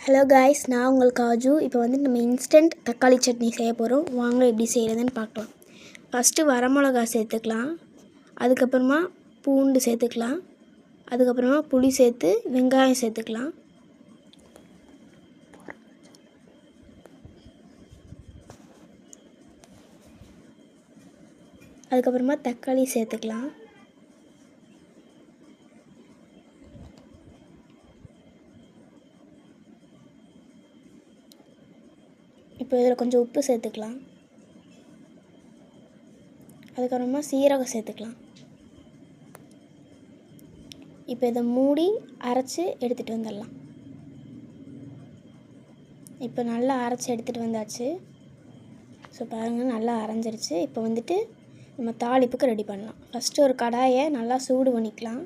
Hello guys, நான் உங்கள் காஜு. இப்போ வந்து நம்ம இன்ஸ்டன்ட் தக்காளி சட்னி செய்ய போகிறோம். வாங்க எப்படி செய்கிறதுன்னு பார்க்கலாம். ஃபஸ்ட்டு வரமிளகா சேர்த்துக்கலாம். அதுக்கப்புறமா பூண்டு சேர்த்துக்கலாம். அதுக்கப்புறமா புளி சேர்த்து வெங்காயம் சேர்த்துக்கலாம். அதுக்கப்புறமா தக்காளி சேர்த்துக்கலாம். இப்போ இதில் கொஞ்சம் உப்பு சேர்த்துக்கலாம். அதுக்கப்புறமா சீரகம் சேர்த்துக்கலாம். இப்போ இதை மூடி அரைச்சி எடுத்துகிட்டு வந்துடலாம். இப்போ நல்லா அரைச்சி எடுத்துகிட்டு வந்தாச்சு. ஸோ பாருங்கள், நல்லா அரைஞ்சிருச்சு. இப்போ வந்துட்டு நம்ம தாளிப்புக்கு ரெடி பண்ணலாம். ஃபஸ்ட்டு ஒரு கடாயை நல்லா சூடு பண்ணிக்கலாம்.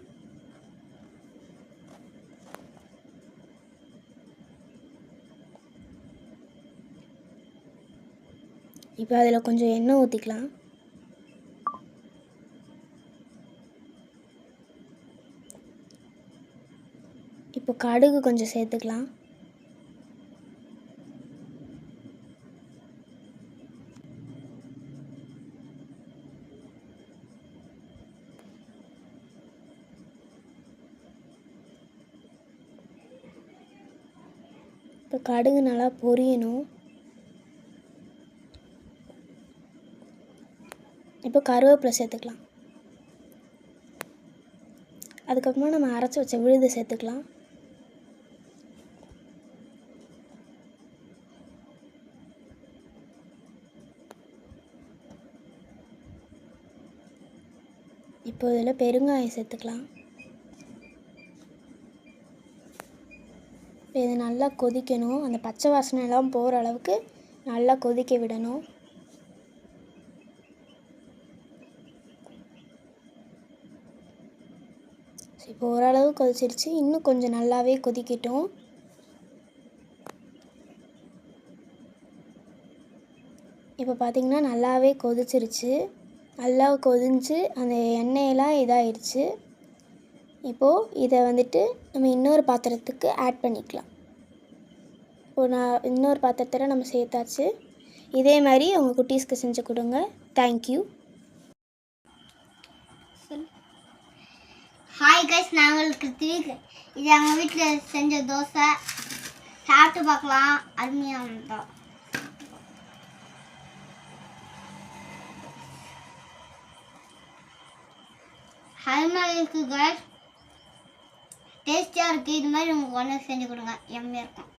இப்போ அதில் கொஞ்சம் எண்ணெய் ஊற்றிக்கலாம். இப்போ கடுகு கொஞ்சம் சேர்த்துக்கலாம். இப்போ கடுகு நல்லா பொரியணும். இப்போ கருவேப்பிலை சேர்த்துக்கலாம். அதுக்கப்புறமா நம்ம அரைச்சி வச்ச விழுதை சேர்த்துக்கலாம். இப்போ இதில் பெருங்காயம் சேர்த்துக்கலாம். இப்போ இது நல்லா கொதிக்கணும். அந்த பச்சை வாசனை எல்லாம் போகிற அளவுக்கு நல்லா கொதிக்க விடணும். இப்போ ஓரளவு கொதிச்சிருச்சு. இன்னும் கொஞ்சம் நல்லாவே கொதிக்கட்டும். இப்போ பார்த்திங்கன்னா நல்லாவே கொதிச்சிருச்சு. நல்லா கொதிஞ்சு அந்த எண்ணெயெல்லாம் இதாகிடுச்சு. இப்போது இதை வந்துட்டு நம்ம இன்னொரு பாத்திரத்துக்கு ஆட் பண்ணிக்கலாம். இப்போது நான் இன்னொரு பாத்திரத்தில் நம்ம சேர்த்தாச்சு. இதே மாதிரி உங்கள் குட்டீஸ்க்கு செஞ்சு கொடுங்க. தேங்க்யூ. ஹாய் கைஸ், நாங்கள் கிருத்திக். இது எங்கள் வீட்டில் செஞ்ச தோசை. சாப்பிட்டு பார்க்கலாம். அருமையாக இருந்தோம். அருமையாக இருக்குது கைஸ். டேஸ்டியாக இருக்குது. இது மாதிரி உங்களுக்கு ஒன்று செஞ்சு கொடுங்க. எம்மையாக இருக்கும்.